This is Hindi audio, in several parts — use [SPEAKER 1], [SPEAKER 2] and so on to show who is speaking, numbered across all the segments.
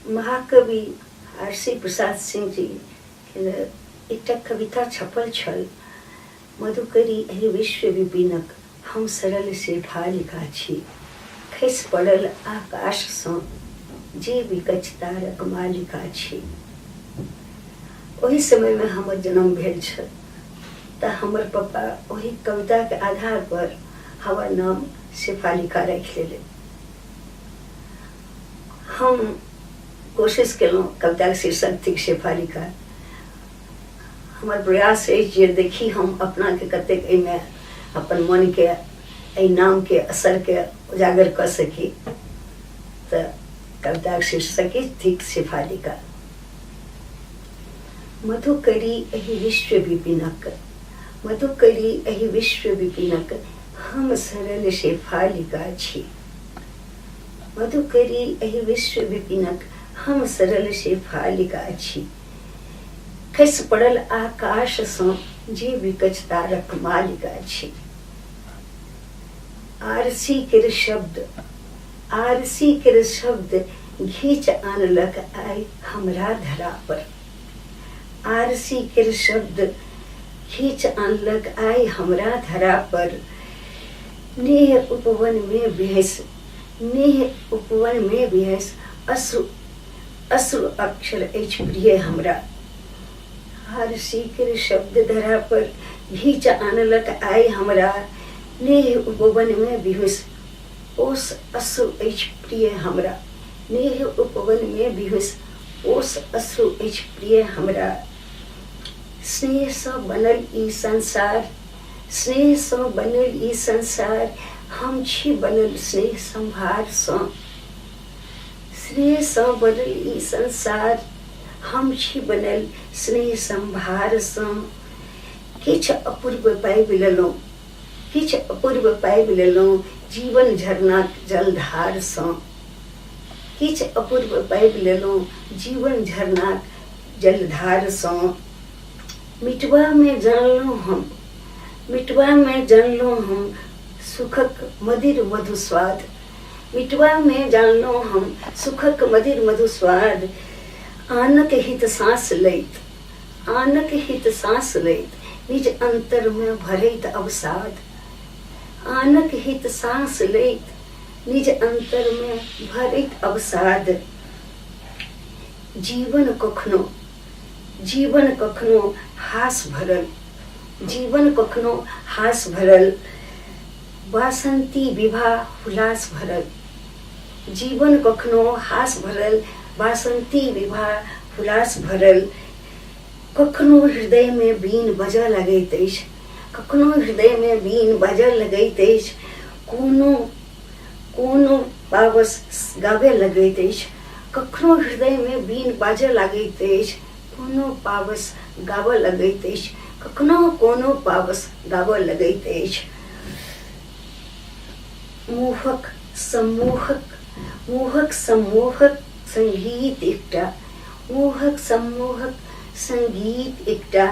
[SPEAKER 1] महाकवि आरसी प्रसाद सिंह जी एकटा कविता छपल छल, मधुकरी एहि विश्व विपिनक हम सरल से फालिका छी, खसि पड़ल आकाश सँ जे विकच तारक मालिका छी। ओहि समय में हमर जन्म भेल छल तऽ हमर पापा ओहि कविता के आधार पर हमर नाम शेफालिका रखि लेले। हम कोशिश केलहुँ कविता के शीर्षक थिक शेफालिका। हमर प्रयास अछि जे देखी हम अपना के कतेक एहिमे अपन मन के एहि नाम के असर के उजागर कर सकी। तऽ कविता के शीर्षक थिक शेफालिका। मधुकरी एहि विश्व विपिनक, मधुकरी एहि विश्व विपिनक हम सरल शेफालिका छी। मधुकरी एहि विश्व विपिनक हम सरल शेफालिका छी, खसि पड़ल आकाश सँ जे विकच तारक मालिका छी। आरसी केर शब्द, आरसी केर शब्द घीच आनलक आइ हमरा धरा पर। आरसी केर शब्द खींच आनलक आइ हमरा धरा पर। नेह उपवन में बिहस, नेह उपवन में बिहस अश्रु अश्रु अक्षर अछि प्रिय हमरा। आरसी केर शब्द धरा पर घीच आनलक आइ हमरा, नेह उपवन में बिहस ओस अश्रु अछि प्रिय हमरा। नेह उपवन में बिहस ओस अश्रु अछि प्रिय हमरा। स्नेह सँ बनल ई संसार, स्नेह सँ बनल ई संसार हम छी बनल स्नेह संभार सँ। स्नेह सँ बनल ई संसार हम छी बनल स्नेह संभार सँ। किछ अपूर्व पाबि लेलहुँ, किछ अपूर्व पाबि लेलहुँ जीवन झरनाक जलधार सँ। किछ अपूर्व पाबि लेलहुँ जीवन झरनाक जलधार सँ। मिटवा में जानलहुँ हम, मिटवा में जानलहुँ हम सुखक मदिर मधु स्वाद। मिटवा में जानलहुँ हम सुखक मदिर मधु स्वाद। आनक हित सांस लैत, आनक हित सांस लैत निज अंतर में भरैत अवसाद। आनक हित सांस लैत निज अंतर में भरैत अवसाद। जीवन कखनो, जीवन कखनो हास भरल, जीवन कखनो हास भरल वासंती विवाह हुलास भरल। जीवन कखनो हास भरल वासंती विवाह हुलास भरल। कखनो हृदय में बीन बजऽ लगैत अछि, कखनो हृदय में बीन बजऽ लगैत अछि। कोनो कोनो पावस गाबे लगैत अछि, कखनो हृदय में बीन बाजऽ लगैत अछि। कोनो पावस गाबऽ लगैत अछि, कखनो कोनो पावस गाबऽ लगैत अछि। मोहक सम्मोहक, मोहक सम्मोहक संगीत एकटा, मोहक सम्मोहक संगीत एकटा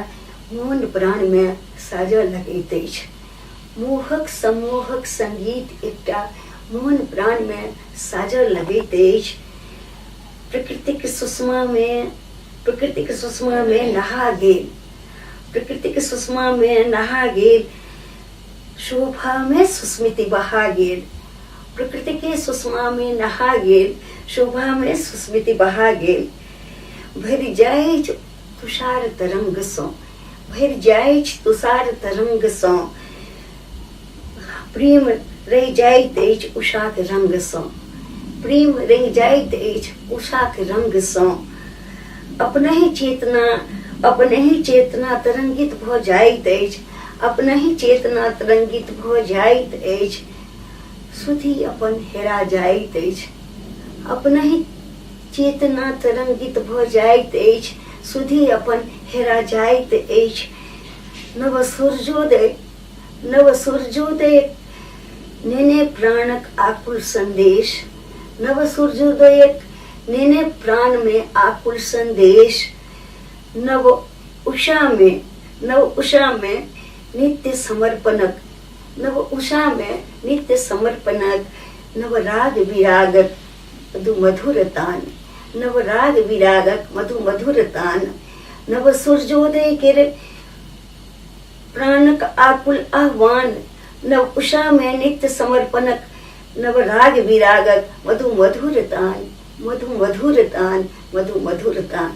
[SPEAKER 1] मोन प्राण में साजऽ लगैत अछि। मोहक सम्मोहक संगीत एकटा मोन प्राण में साजऽ लगैत अछि। प्रकृतिक सुषमा में, प्रकृतिक सुषमा में नहा गेल, प्रकृतिक सुषमा में नहा गेल शोभा में सुस्मिति बहा गेल। प्रकृतिक सुषमा में नहा गेल शोभा में सुस्मिति बहा गेल। भरि जाइछ तुषार तरंग सँ, भरि जाइछ तुषार तरंग सँ प्रेम रहि जाइत अछि उषाक रंग सँ। प्रेम रहि जाइत अछि उषाक रंग सँ। अपनहि चेतना, अपनहि चेतना तरंगित भऽ जाइत अछि, अपनहि चेतना तरंगित भऽ जाइत अछि। सुधि अपन हेरा जाइत अछि, अपनहि चेतना तरंगित भऽ जाइत अछि। सुधि अपन हेरा जाइत अछि। नव सूर्योदय, नव सूर्योदय नेने प्राणक आकुल संदेश। नव सूर्योदय नेने प्राण में आकुल संदेश। नव उषा में, नव उषा में नित्य समर्पणक, नव उषा में नित्य समर्पणक। नव राग विरागक मधुर तान, नव राग विरागक मधु मधुर तान, नव सूर्योदय के प्राणक आकुल आह्वान, नव उषा में नित्य समर्पणक, नव राग विरागक मधु मधुर तान, मधु मधुर तान, मधु मधुर तान।